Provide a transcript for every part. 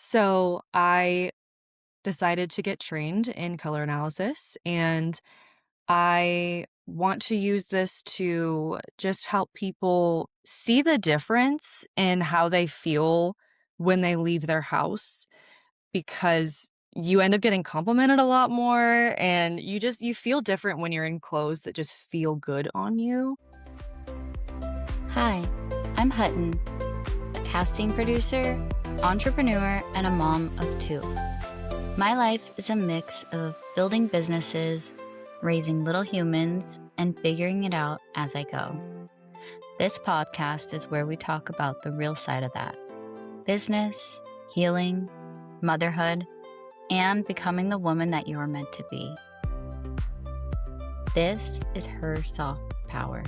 So I decided to get trained in color analysis, and I want to use this to just help people see the difference in how they feel when they leave their house because you end up getting complimented a lot more and you feel different when you're in clothes that just feel good on you. Hi, I'm Hutton, a casting producer, entrepreneur, and a mom of two. My life is a mix of building businesses, raising little humans, and figuring it out as I go. This podcast is where we talk about the real side of that: business, healing, motherhood, and becoming the woman that you are meant to be. This is Her Soft Power.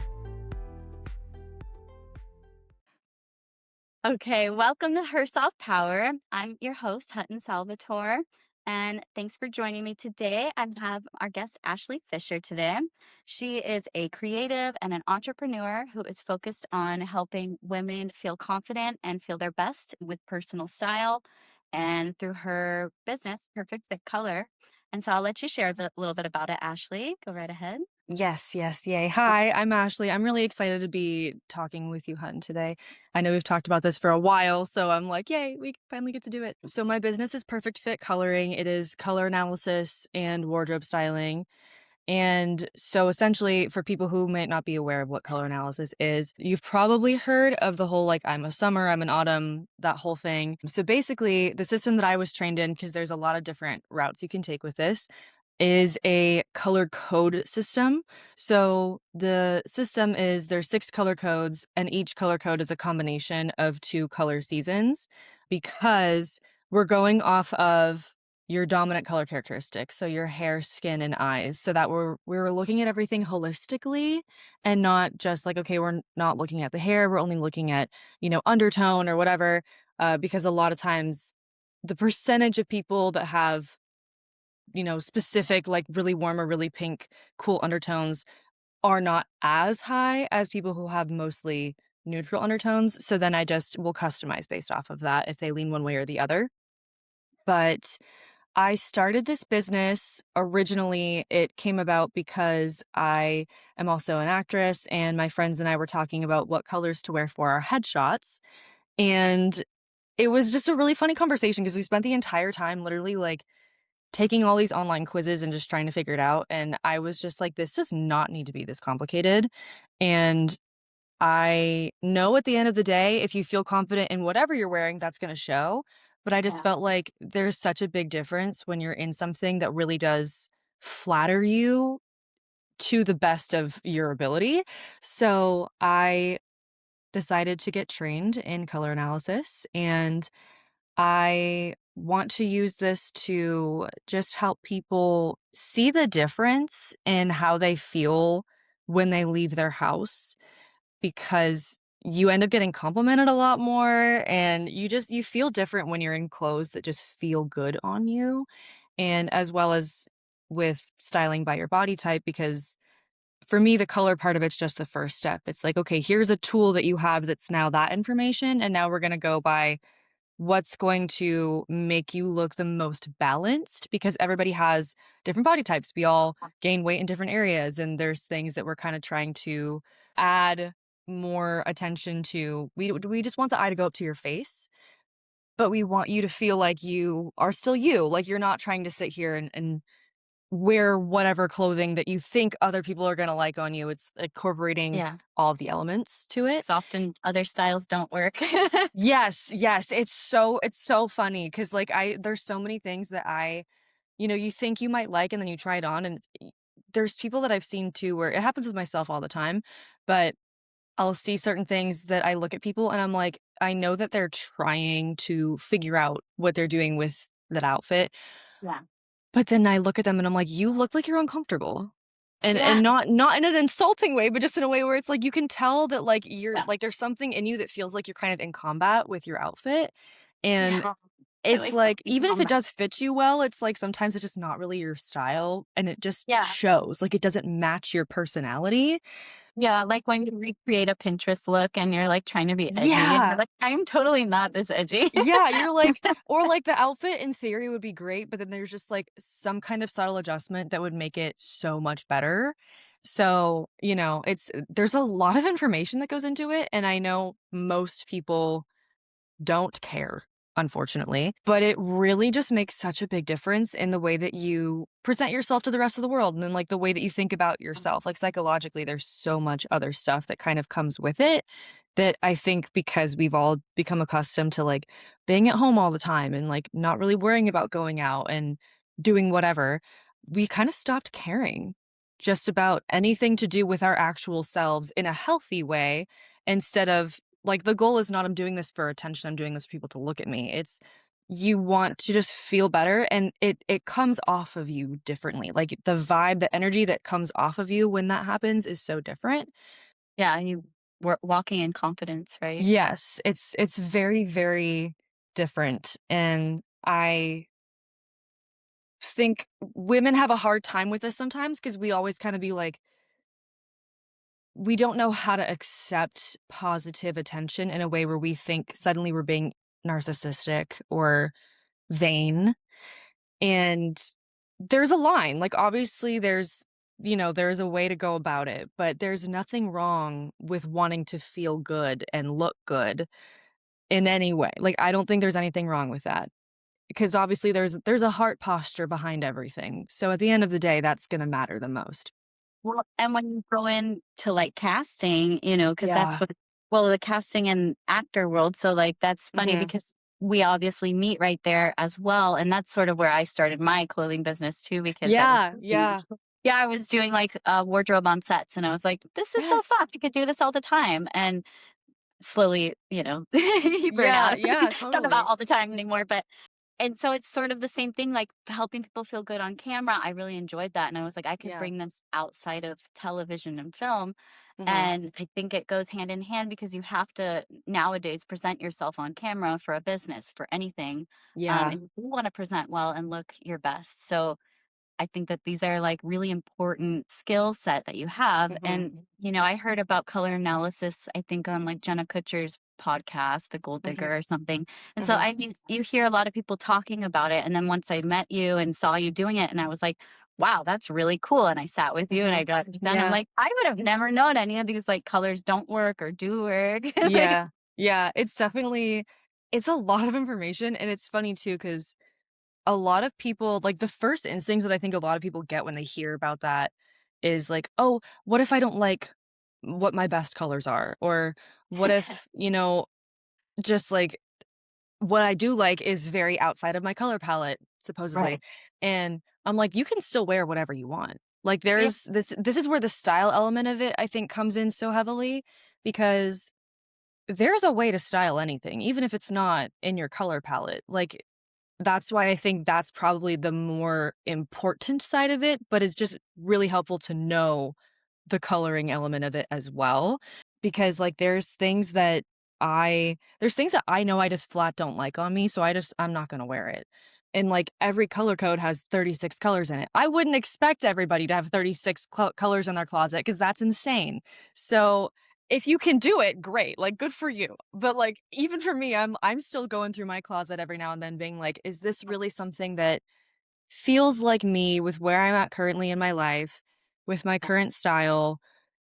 Okay, welcome to Her Soft Power. I'm your host, Hutton Salvatore, and thanks for joining me today. I have our guest, Ashley Fisher, today. She is a creative and an entrepreneur who is focused on helping women feel confident and feel their best with personal style and through her business, Perfect Fit Color. And so I'll let you share a little bit about it, Ashley. Go right ahead. Yes, yay. Hi, I'm Ashley. I'm really excited to be talking with you, Hutton, today. I know we've talked about this for a while, so I'm like, yay, we finally get to do it. So my business is Perfect Fit Coloring. It is color analysis and wardrobe styling. And so essentially, for people who might not be aware of what color analysis is, you've probably heard of the whole like, I'm a summer, I'm an autumn, that whole thing. So basically, the system that I was trained in, because there's a lot of different routes you can take with this, is a color code system. So the system is there's 6 color codes, and each color code is a combination of 2 color seasons because we're going off of your dominant color characteristics, so your hair, skin, and eyes, so that we're looking at everything holistically and not just like, okay, we're not looking at the hair, we're only looking at, undertone or whatever, because a lot of times the percentage of people that have specific, like really warm or really pink, cool undertones are not as high as people who have mostly neutral undertones. So then I just will customize based off of that if they lean one way or the other. But I started this business originally. It came about because I am also an actress, and my friends and I were talking about what colors to wear for our headshots. And it was just a really funny conversation because we spent the entire time literally like taking all these online quizzes and just trying to figure it out, and I was just like, "This does not need to be this complicated," and I know at the end of the day, if you feel confident in whatever you're wearing, that's gonna show, but I just Yeah. felt like there's such a big difference when you're in something that really does flatter you to the best of your ability, so I decided to get trained in color analysis, and I want to use this to just help people see the difference in how they feel when they leave their house because you end up getting complimented a lot more and you feel different when you're in clothes that just feel good on you, and as well as with styling by your body type, because for me the color part of it's just the first step. It's like, okay, here's a tool that you have that's now that information, and now we're going to go by what's going to make you look the most balanced, because everybody has different body types. We all gain weight in different areas, and there's things that we're kind of trying to add more attention to. We just want the eye to go up to your face, but we want you to feel like you are still you, like you're not trying to sit here and wear whatever clothing that you think other people are going to like on you. It's incorporating Yeah. all of the elements to it. Because often other styles don't work. Yes, it's so funny because like there's so many things that you think you might like, and then you try it on, and there's people that I've seen too where it happens with myself all the time, but I'll see certain things that I look at people and I'm like, I know that they're trying to figure out what they're doing with that outfit, Yeah. but then I look at them and I'm like, you look like you're uncomfortable. And Yeah. not in an insulting way, but just in a way where it's like you can tell that like you're Yeah. like there's something in you that feels like you're kind of in combat with your outfit. And Yeah. I it's like that like you even if found it that. does fit you well, it's like sometimes it's just not really your style and it just Yeah. shows. Like it doesn't match your personality. Yeah, like when you recreate a Pinterest look and you're, like, trying to be edgy and you're Yeah. like, "I'm totally not this edgy." Yeah, you're like or like the outfit in theory would be great, but then there's just like some kind of subtle adjustment that would make it so much better. So, there's a lot of information that goes into it, and I know most people don't care, unfortunately, but it really just makes such a big difference in the way that you present yourself to the rest of the world and then like the way that you think about yourself. Like psychologically, there's so much other stuff that kind of comes with it that I think because we've all become accustomed to like being at home all the time and like not really worrying about going out and doing whatever, we kind of stopped caring just about anything to do with our actual selves in a healthy way instead of like, the goal is not I'm doing this for attention, I'm doing this for people to look at me. It's you want to just feel better and it comes off of you differently. Like, the vibe, the energy that comes off of you when that happens is so different. Yeah, you were walking in confidence, right? Yes, it's very, very different, and I think women have a hard time with this sometimes because we always kinda be like we don't know how to accept positive attention in a way where we think suddenly we're being narcissistic or vain, and there's a line, like, obviously, there's a way to go about it, but there's nothing wrong with wanting to feel good and look good in any way, like, I don't think there's anything wrong with that, because obviously there's a heart posture behind everything, so at the end of the day, that's gonna matter the most. Well, and when you go into, like, casting, you know, because that's Yeah. what well, the casting and actor world, so, like, that's funny Mhm. because we obviously meet right there as well, and that's sort of where I started my clothing business too because I was Yeah, yeah. yeah, I was doing, like, wardrobe on sets, and I was like, "This is so Yes. fun, I could do this all the time," and slowly, you know, you burn Yeah, out. yeah, Not about totally. all the time anymore, but and so it's sort of the same thing, like helping people feel good on camera. I really enjoyed that. And I was like, I could Yeah. bring this outside of television and film. Mhm. And I think it goes hand in hand because you have to nowadays present yourself on camera for a business, for anything. Yeah. And you want to present well and look your best. So I think that these are like really important skill set that you have. Mhm. And, you know, I heard about color analysis, I think on like Jenna Kutcher's podcast, The Gold Mhm. Digger or something. And so Mhm. I mean, you hear a lot of people talking about it. And then once I met you and saw you doing it, and I was like, wow, that's really cool. And I sat with you and I Mhm. got this done. I'm Yeah. like, I would have never known any of these like colors don't work or do work. Like, Yeah. Yeah, it's a lot of information, and it's funny too because a lot of people like, the first instincts that I think a lot of people get when they hear about that is like, "Oh, what if I don't like what my best colors are?" Or, "What if," just, like, what I do like is very outside of my color palette, supposedly, right. and I'm like, "You can still wear whatever you want." Like, Yeah. there's this is where the style element of it, I think, comes in so heavily because there's a way to style anything, even if it's not in your color palette. Like, that's why I think that's probably the more important side of it, but it's just really helpful to know the coloring element of it as well, because, like, there's things that I know I just flat don't like on me, so I'm not gonna wear it. And, like, every color code has 36 colors in it. I wouldn't expect everybody to have 36 colors in their closet because that's insane. So, if you can do it, great, like, good for you. But, like, even for me, I'm still going through my closet every now and then being like, "Is this really something that feels like me with where I'm at currently in my life, with my current style?"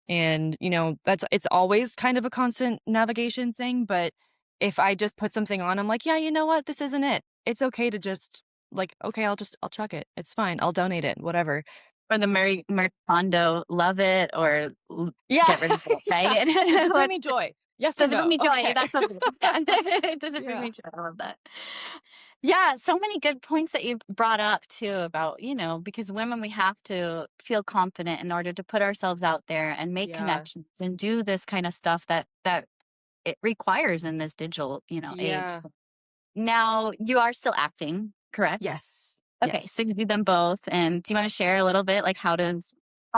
And, it's always kind of a constant navigation thing, but if I just put something on, I'm like, "Yeah, you know what? This isn't it." It's okay to just like, "Okay, I'll chuck it. It's fine. I'll donate it, whatever." Or the Marie Kondo, love it or Yeah. get rid of it, Yeah. right? "Does it bring What me joy? Yes or does it bring no?" me joy? Okay. That's what it is. Yeah. It doesn't bring Yeah. me joy. I love that. Yeah, so many good points that you brought up too about, you know, because women, we have to feel confident in order to put ourselves out there and make Yeah. connections and do this kind of stuff that it requires in this digital, you know, age. Yeah. Now, you are still acting, correct? Yes. Okay, so Yes. you do them both, and do you wanna share a little bit, like, how do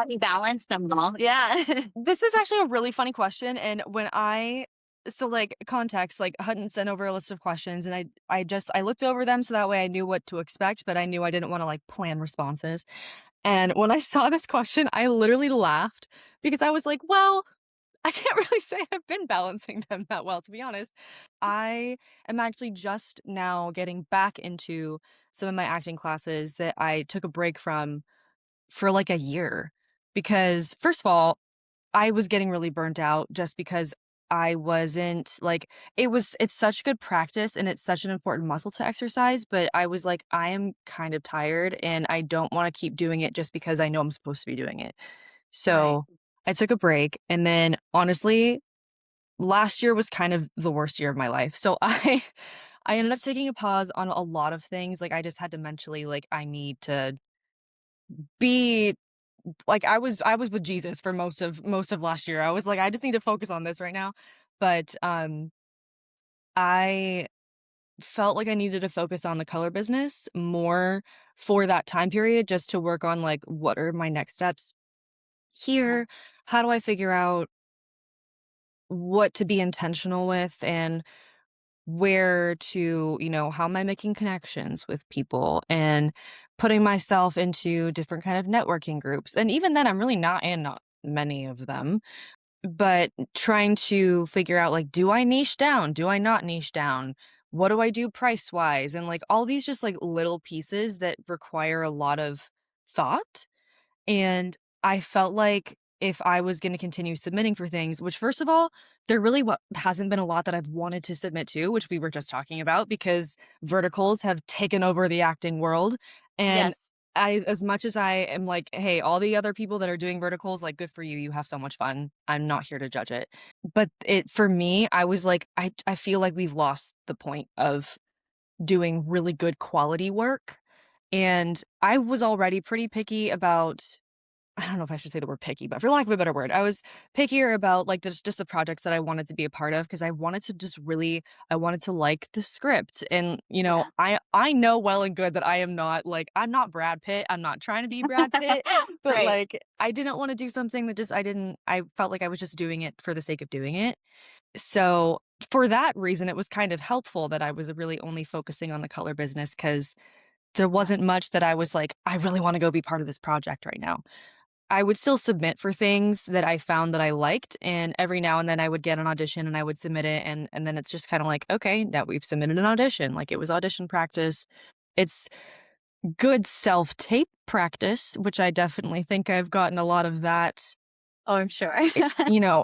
you balance them all? Yeah. This is actually a really funny question, and like, context, like, Hutton sent over a list of questions, and I looked over them so that way I knew what to expect, but I knew I didn't wanna, like, plan responses. And when I saw this question, I literally laughed because I was like, well, I can't really say I've been balancing them that well, to be honest. I am actually just now getting back into some of my acting classes that I took a break from for like a year because, first of all, I was getting really burnt out just because I wasn't like it's such good practice and it's such an important muscle to exercise, but I was like, I am kind of tired and I don't want to keep doing it just because I know I'm supposed to be doing it. Right. So I took a break and then honestly, last year was kind of the worst year of my life. So I ended up taking a pause on a lot of things. Like I just had to mentally like I need to be like, I was with Jesus for most of last year. I was like, "I just need to focus on this right now." But, I felt like I needed to focus on the color business more for that time period just to work on, like, what are my next steps Yeah. here? How do I figure out what to be intentional with and where to, how am I making connections with people and putting myself into different kind of networking groups. And even then, I'm really not in not many of them, but trying to figure out like, do I niche down? Do I not niche down? What do I do price wise? And like all these just like little pieces that require a lot of thought and I felt like if I was gonna continue submitting for things which first of all, there really hasn't been a lot that I've wanted to submit to, which we were just talking about because verticals have taken over the acting world, and Yes. I as much as I am like, "Hey, all the other people that are doing verticals, like, good for you, you have so much fun. I'm not here to judge it." But it for me, I was like, I feel like we've lost the point of doing really good quality work, and I was already pretty picky about I don't know if I should say the word picky, but for lack of a better word, I was pickier about like just the projects that I wanted to be a part of because I wanted to just really I wanted to like the script. And Yeah. I know well and good that I am not like I'm not Brad Pitt. I'm not trying to be Brad Pitt, but Right. like I didn't want to do something that just I felt like I was just doing it for the sake of doing it. So for that reason, it was kind of helpful that I was really only focusing on the color business because there Yeah. wasn't much that I was like, I really want to go be part of this project right now. I would still submit for things that I found that I liked, and every now and then I would get an audition and I would submit it, and then it's just kinda like, "Okay, now we've submitted an audition." Like, it was audition practice. It's good self-tape practice, which I definitely think I've gotten a lot of that, Oh, I'm sure.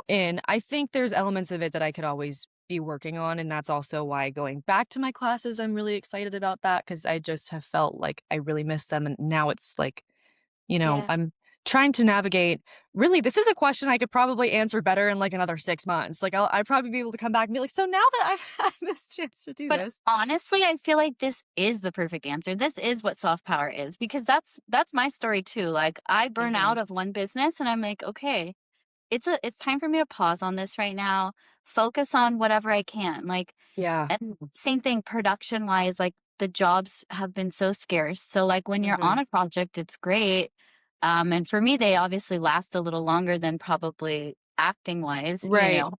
and I think there's elements of it that I could always be working on, and that's also why going back to my classes, I'm really excited about that because I just have felt like I really miss them, and now it's like Yeah. I'm trying to navigate really, this is a question I could probably answer better in, like, another 6 months. Like, I'd probably be able to come back and be like, "So now that I've had this chance to do But this." honestly, I feel like this is the perfect answer. This is what soft power is because that's my story too. Like I burn Mhm. out of one business and I'm like, okay, it's time for me to pause on this right now, focus on whatever I can. Like Yeah. and same thing production wise, like the jobs have been so scarce. So like when you're on Mhm. a project, it's great. And for me, they obviously last a little longer than probably acting wise, you Right. know.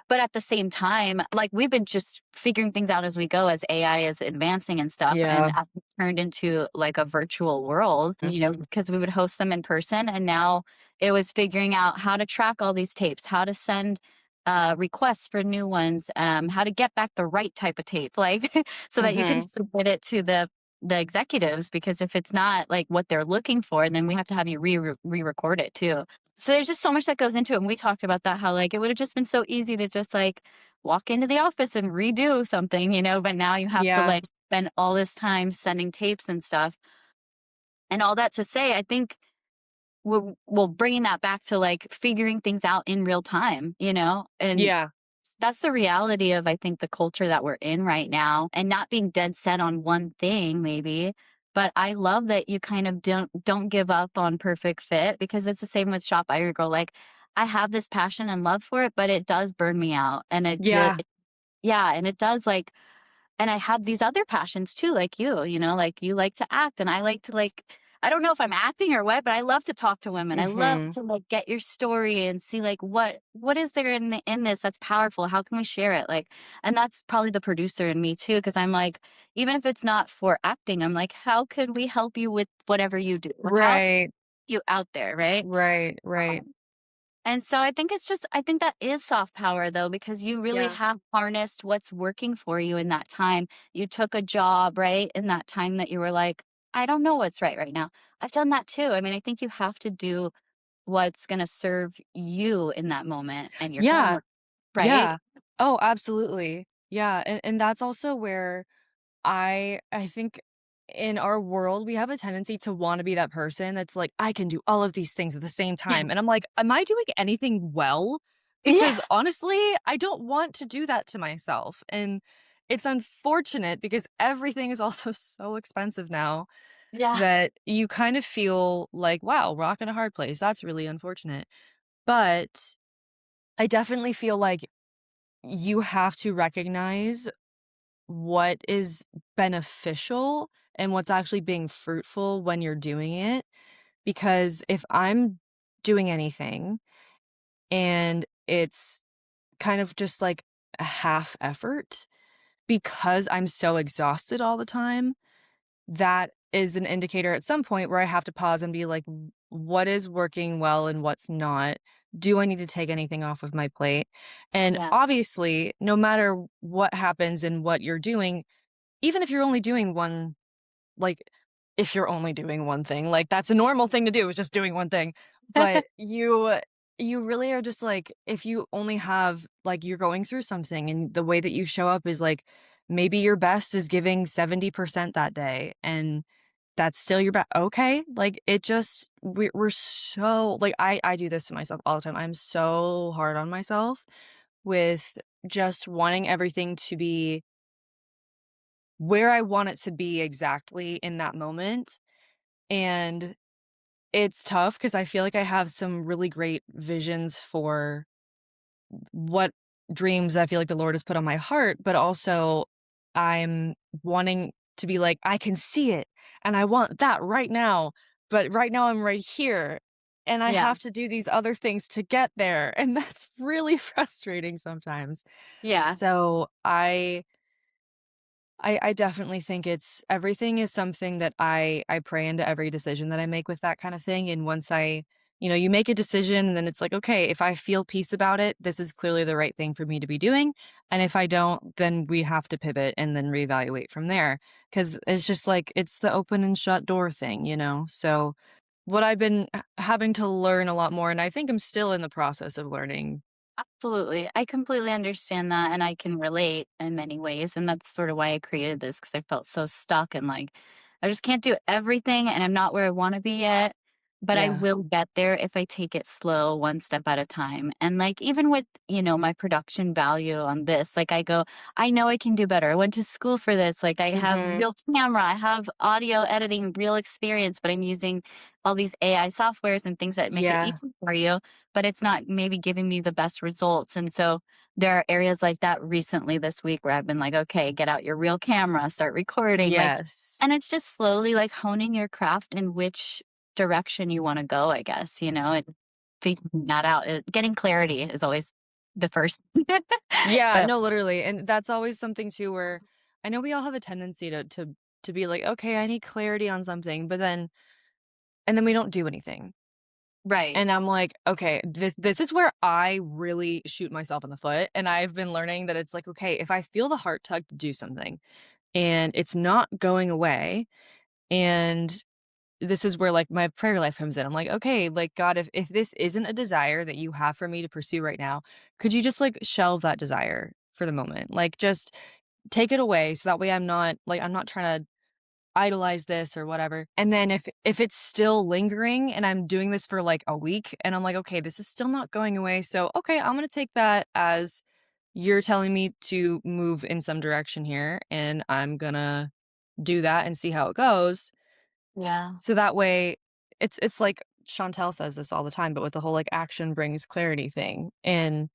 But at the same time, like, we've been just figuring things out as we go as AI is advancing and stuff, and Yeah. as it turned into, like, a virtual world, you know, Mhm. because we would host them in person, and now it was figuring out how to track all these tapes, how to send, requests for new ones, how to get back the right type of tape, like, so that you can Mhm. submit it to the executives, because if it's not, like, what they're looking for, then we have to have you re-record it too. So there's just so much that goes into it, and we talked about that, how, like, it would've just been so easy to just, like, walk into the office and redo something, you know, but now you have to, Yeah. like, spend all this time sending tapes and stuff, and all that to say, I think we're bringing that back to, like, figuring things out in real time, you know, and Yeah. that's the reality of, I think, the culture that we're in right now, and not being dead set on one thing maybe, but I love that you kind of don't give up on perfect fit because it's the same with Shop Ira Girl, like, I have this passion and love for it, but it does burn me out, and it just Yeah. yeah, and it does, like and I have these other passions too, like you know, like you like to act and I like to like I don't know if I'm acting or what, but I love to talk to women. I love Mhm. to like get your story and see like what is there in this that's powerful? How can we share it? Like and that's probably the producer in me too, because I'm like, even if it's not for acting, I'm like, how could we help you with whatever you do? How Right. you out there, right? Right, right. Um, and so I think that is soft power though, because you really Yeah. have harnessed what's working for you in that time. You took a job, right? In that time that you were like, I don't know what's right now. I've done that too. I mean, I think you have to do what's going to serve you in that moment and your Yeah, family, right? yeah. Oh, absolutely. Yeah, and that's also where I think in our world, we have a tendency to wanna be that person that's like, "I can do all of these things at the same Yeah. time," and I'm like, "Am I doing anything well?" Yeah. Because honestly, I don't want to do that to myself, and it's unfortunate because everything is also so expensive now Yeah. that you kind of feel like, "Wow, rock in a hard place." That's really unfortunate. But I definitely feel like you have to recognize what is beneficial and what's actually being fruitful when you're doing it. Because if I'm doing anything and it's kind of just like a half effort because I'm so exhausted all the time, that is an indicator at some point where I have to pause and be like, What is working well and what's not? Do I need to take anything off of my plate?" And Yeah. obviously, no matter what happens and what you're doing, even if you're only doing one like, if you're only doing one thing, like, that's a normal thing to do is just doing one thing, but you really are just, like, if you only have like, you're going through something and the way that you show up is, like, maybe your best is giving 70% that day, and that's still your best. Okay, like, it just we're so like, I do this to myself all the time. I'm so hard on myself with just wanting everything to be where I want it to be exactly in that moment, and it's tough because I feel like I have some really great visions for what dreams I feel like the Lord has put on my heart, but also I'm wanting to be like, "I can see it, and I want that right now, but right now I'm right here, and I Yeah. have to do these other things to get there," and that's really frustrating sometimes. Yeah. So I definitely think it's everything is something that I pray into every decision that I make with that kind of thing, and once you make a decision, and then it's like, "Okay, if I feel peace about it, this is clearly the right thing for me to be doing, and if I don't, then we have to pivot and then reevaluate from there." Because it's just like it's the open and shut door thing, you know? So, what I've been h having to learn a lot more, and I think I'm still in the process of learning. Absolutely. I completely understand that and I can relate in many ways. And that's sort of why I created this because I felt so stuck and like I just can't do everything and I'm not where I want to be yet. But I Yeah. will get there if I take it slow, one step at a time. And like even with, my production value on this, like I go, I know I can do better. I went to school for this. Like I have Mhm. real camera, I have audio editing, real experience, but I'm using all these AI softwares and things that make it Yeah. easy for you, but it's not maybe giving me the best results. And so there are areas like that recently this week where I've been like, okay, get out your real camera, start recording. Like, Yes. and it's just slowly like honing your craft in which direction you want to go, I guess, and figuring that out. Getting clarity is always the first. Yeah, But no, literally, and that's always something too where I know we all have a tendency to be like, "Okay, I need clarity on something," but then we don't do anything. right, And I'm like, "Okay, this is where I really shoot myself in the foot," and I've been learning that it's like, okay, if I feel the heart tug to do something and it's not going away, and this is where, like, my prayer life comes in. I'm like, "Okay, like, God, if this isn't a desire that you have for me to pursue right now, could you just, like, shelve that desire for the moment? Like, just take it away so that way I'm not trying to idolize this or whatever." And then if it's still lingering and I'm doing this for, like, a week and I'm like, "Okay, this is still not going away, so, okay, I'm gonna take that as you're telling me to move in some direction here, and I'm gonna do that and see how it goes." yeah. So that way it's like Chantel says this all the time, but with the whole, like, action brings clarity thing, and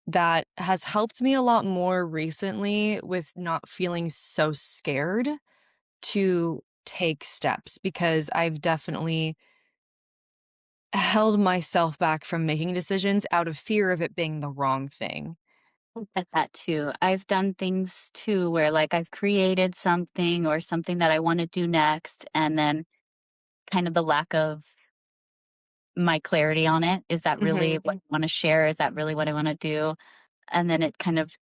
that has helped me a lot more recently with not feeling so scared to take steps because I've definitely held myself back from making decisions out of fear of it being the wrong thing. I get that too. I've done things too where like I've created something or something that I want to do next, and then kind of the lack of my clarity on it. Is that really Mhm. what I want to share? Is that really what I want to do? And then it kind of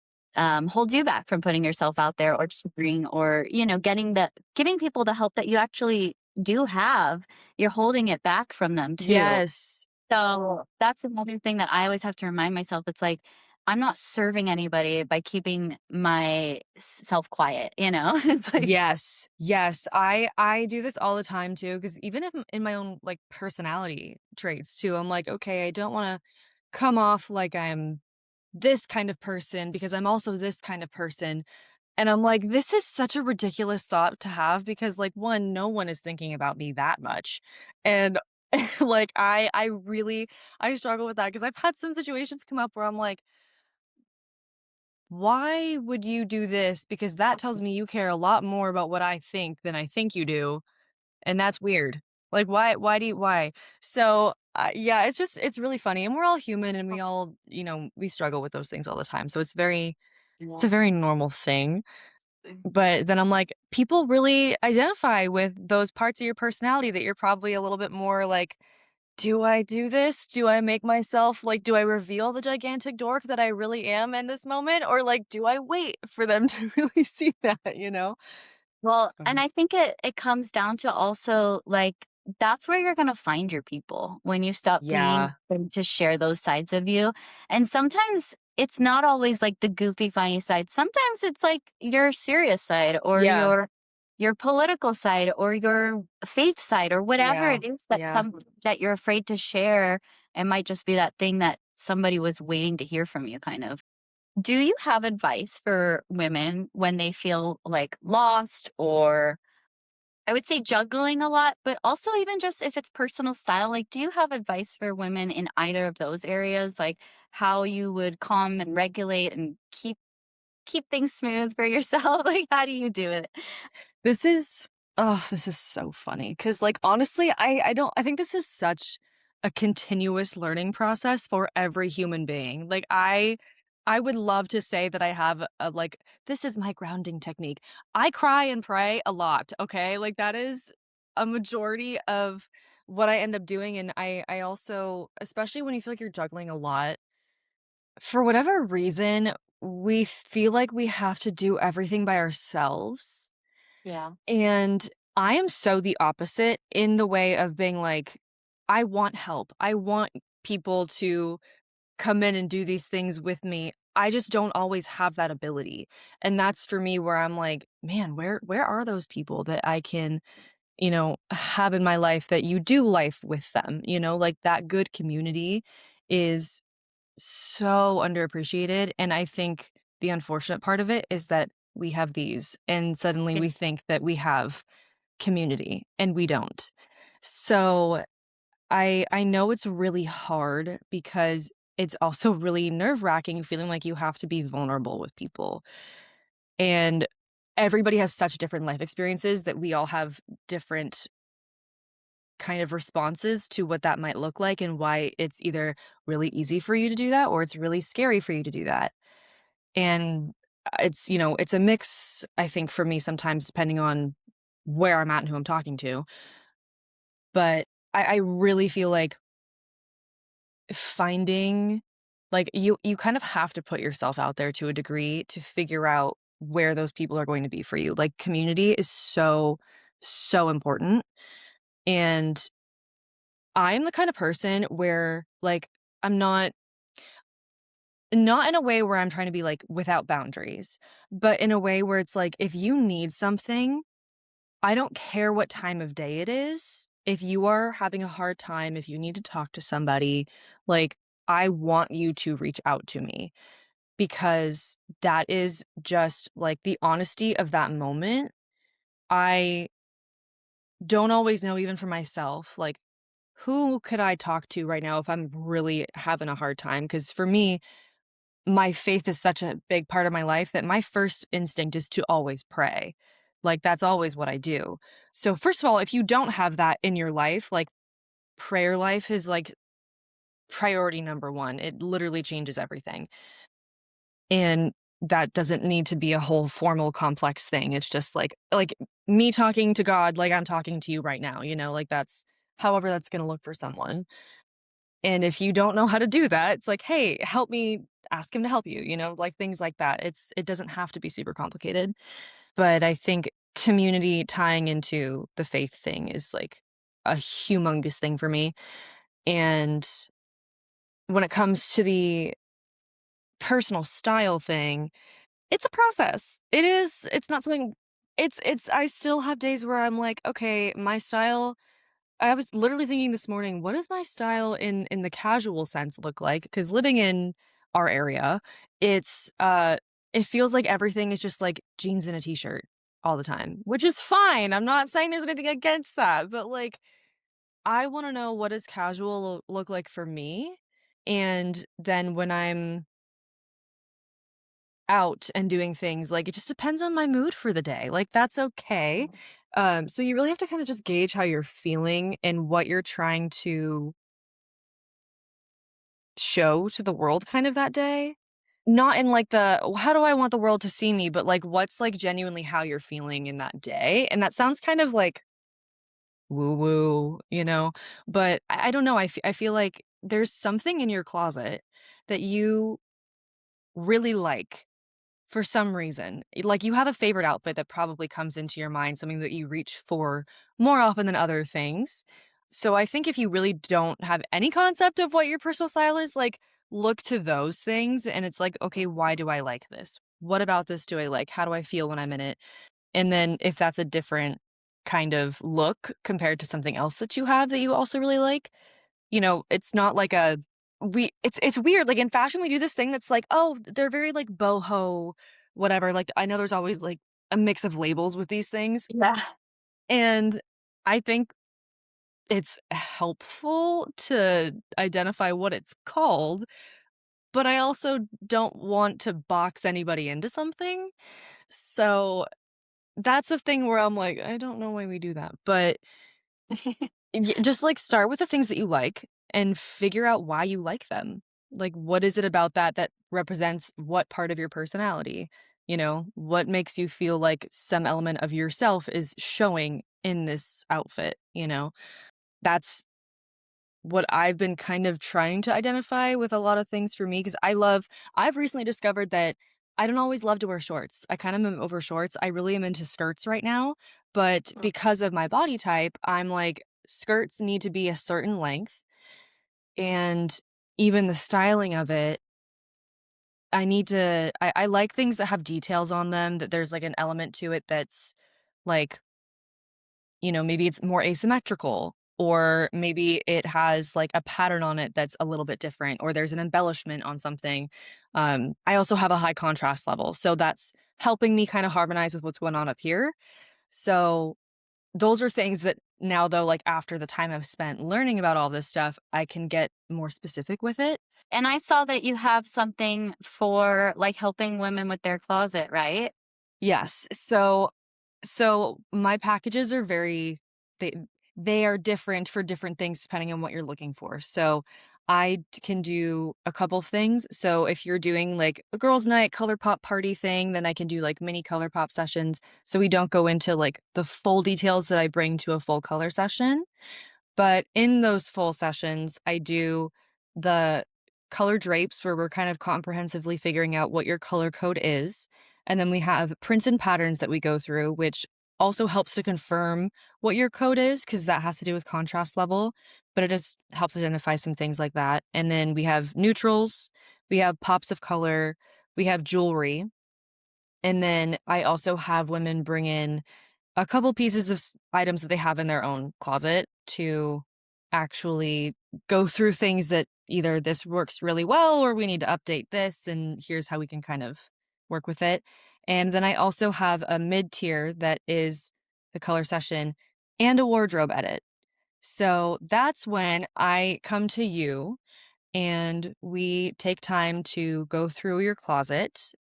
holds you back from putting yourself out there or sharing or, giving people the help that you actually do have. You're holding it back from them too. Yes. So that's another thing that I always have to remind myself. It's like, I'm not serving anybody by keeping my self quiet, you know? It's like, Yes. Yes. I do this all the time too, because even if in my own, like, personality traits too, I'm like, "Okay, I don't wanna come off like I'm this kind of person because I'm also this kind of person." And I'm like, "This is such a ridiculous thought to have because, like, 1, no one is thinking about me that much." And, like, I really I struggle with that because 'cause I've had some situations come up where I'm like, "Why would you do this? Because that tells me you care a lot more about what I think than I think you do, and that's weird. Like, why do you why?" So, yeah, it's really funny, and we're all human, and we all, we struggle with those things all the time, so it's a very normal thing. But then I'm like, people really identify with those parts of your personality that you're probably a little bit more like, "Do I do this? Do I make myself like, do I reveal the gigantic dork that I really am in this moment? Or, like, do I wait for them to really see that?" You know? well, It's and funny. I think it comes down to also like that's where you're gonna find your people when you stop being Yeah. afraid to share those sides of you. And sometimes it's not always like the goofy, funny side. Sometimes it's like your serious side or Yeah. your political side or your faith side or whatever Yeah. it is that Yeah. that you're afraid to share. It might just be that thing that somebody was waiting to hear from you, kind of. Do you have advice for women when they feel like lost or I would say juggling a lot, but also even just if it's personal style, like do you have advice for women in either of those areas? Like how you would calm and regulate and keep things smooth for yourself? Like how do you do it? This is this is so funny because, like, honestly, I think this is such a continuous learning process for every human being. Like, I would love to say that I have a, like, "This is my grounding technique." I cry and pray a lot, okay? Like, that is a majority of what I end up doing, and I also especially when you feel like you're juggling a lot, for whatever reason, we feel like we have to do everything by ourselves. Yeah. And I am so the opposite in the way of being like, I want help. I want people to come in and do these things with me. I just don't always have that ability. And that's for me where I'm like, man, where are those people that I can, have in my life that you do life with them, like that good community is so underappreciated. And I think the unfortunate part of it is that we have these and suddenly we think that we have community, and we don't. So, I know it's really hard because it's also really nerve-wracking feeling like you have to be vulnerable with people, and everybody has such different life experiences that we all have different kind of responses to what that might look like and why it's either really easy for you to do that or it's really scary for you to do that. And, it's a mix, I think, for me sometimes depending on where I'm at and who I'm talking to. But I really feel like finding like, you kind of have to put yourself out there to a degree to figure out where those people are going to be for you. Like, community is so, so important, and I'm the kind of person where, like, I'm not in a way where I'm trying to be, like, without boundaries, but in a way where it's like, if you need something, I don't care what time of day it is. If you are having a hard time, if you need to talk to somebody, like, I want you to reach out to me because that is just like the honesty of that moment. I don't always know, even for myself, like, who could I talk to right now if I'm really having a hard time? Because for me, my faith is such a big part of my life that my first instinct is to always pray. Like, that's always what I do. So, first of all, if you don't have that in your life, like, prayer life is, like, priority number 1. It literally changes everything. And that doesn't need to be a whole formal complex thing. It's just like me talking to God like I'm talking to you right now, like, that's however that's gonna look for someone. And if you don't know how to do that, it's like, "Hey, help me ask him to help you," like things like that. It doesn't have to be super complicated, but I think community tying into the faith thing is like a humongous thing for me. And when it comes to the personal style thing, it's a process. It's not something it's I still have days where I'm like, "Okay, my style." I was literally thinking this morning, what does my style in the casual sense look like? Because living in our area, it's, it feels like everything is just, like, jeans and a t-shirt all the time, which is fine. I'm not saying there's anything against that, but, like, I wanna know what does casual look like for me, and then when I'm out and doing things, like, it just depends on my mood for the day, like, that's okay. So you really have to kinda just gauge how you're feeling and what you're trying to show to the world kind of that day. Not in like the, "Oh, how do I want the world to see me?" But, like, what's, like, genuinely how you're feeling in that day, and that sounds kind of, like, woo-woo, but I don't know, I feel like there's something in your closet that you really like for some reason. Like, you have a favorite outfit that probably comes into your mind, something that you reach for more often than other things. So I think if you really don't have any concept of what your personal style is, like, look to those things and it's like, "Okay, why do I like this? What about this do I like? How do I feel when I'm in it?" And then if that's a different kind of look compared to something else that you have that you also really like, it's not like a it's weird, like, in fashion, we do this thing that's like, "Oh, they're very, like, boho, whatever," like, I know there's always, like, a mix of labels with these things, Yeah. and I think it's helpful to identify what it's called, but I also don't want to box anybody into something, so that's a thing where I'm like, "I don't know why we do that," but just, like, start with the things that you like and figure out why you like them. Like, what is it about that that represents what part of your personality? What makes you feel like some element of yourself is showing in this outfit? That's what I've been kind of trying to identify with a lot of things for me, because I've recently discovered that I don't always love to wear shorts. I kind of am over shorts. I really am into skirts right now, but because of my body type, I'm like, skirts need to be a certain length, and even the styling of it, I like things that have details on them, that there's, like, an element to it that's, like, maybe it's more asymmetrical, or maybe it has like a pattern on it that's a little bit different, or there's an embellishment on something. I also have a high contrast level, so that's helping me kind of harmonize with what's going on up here. So those are things that now, though, like after the time I've spent learning about all this stuff, I can get more specific with it. And I saw that you have something for, like, helping women with their closet, right? Yes. So my packages are they they are different for different things depending on what you're looking for. So can do a couple of things. So if you're doing like a girls' night color pop party thing, then I can do like mini color pop sessions. So we don't go into like the full details that I bring to a full color session. But in those full sessions, I do the color drapes where we're kind of comprehensively figuring out what your color code is. And then we have prints and patterns that we go through, which also helps to confirm what your code is, because that has to do with contrast level, but it just helps identify some things like that. And then we have neutrals, we have pops of color, we have jewelry. And then I also have women bring in a couple pieces of items that they have in their own closet to actually go through things that either this works really well or we need to update this and here's how we can kind of work with it. And then I also have a mid tier that is the color session and a wardrobe edit. So that's when I come to you and we take time to go through your closet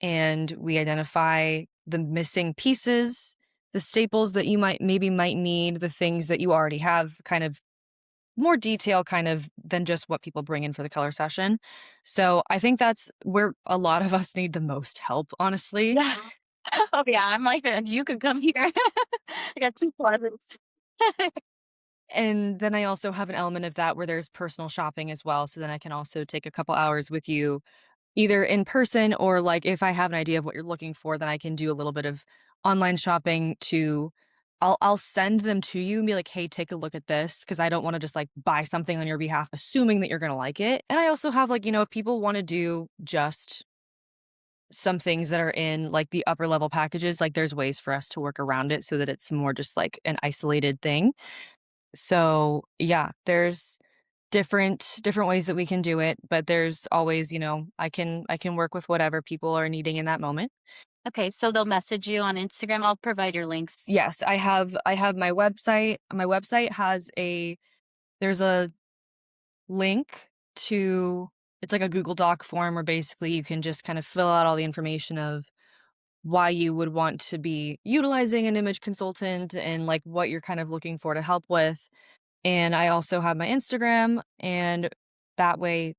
and we identify the missing pieces, the staples that you might need, the things that you already have, kind of more detail kind of than just what people bring in for the color session. So I think that's where a lot of us need the most help, honestly. Yeah. Oh, yeah, I'm like, you could come here." I got 2 closets. And then I also have an element of that where there's personal shopping as well, so then I can also take a couple hours with you either in person or, like, if I have an idea of what you're looking for, then I can do a little bit of online shopping to I'll send them to you and be like, "Hey, take a look at this," because I don't wanna just, like, buy something on your behalf assuming that you're gonna like it, and I also have, like, if people wanna do just some things that are in, like, the upper level packages, like, there's ways for us to work around it so that it's more just, like, an isolated thing. So, yeah, there's different ways that we can do it, but there's always, I can work with whatever people are needing in that moment. Okay, so they'll message you on Instagram. I'll provide your links. Yes, I have my website. My website has there's a link to it's like a Google Doc form where basically you can just kind of fill out all the information of why you would want to be utilizing an image consultant and like what you're kind of looking for to help with. And I also have my Instagram, and that way,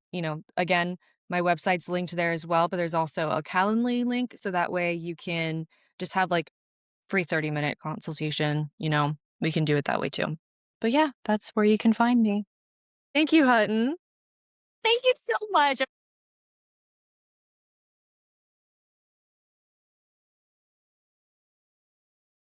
again, my website's linked there as well, but there's also a Calendly link, so that way you can just have, like, free 30-minute consultation, we can do it that way too. But yeah, that's where you can find me. Thank you, Hutton. Thank you so much.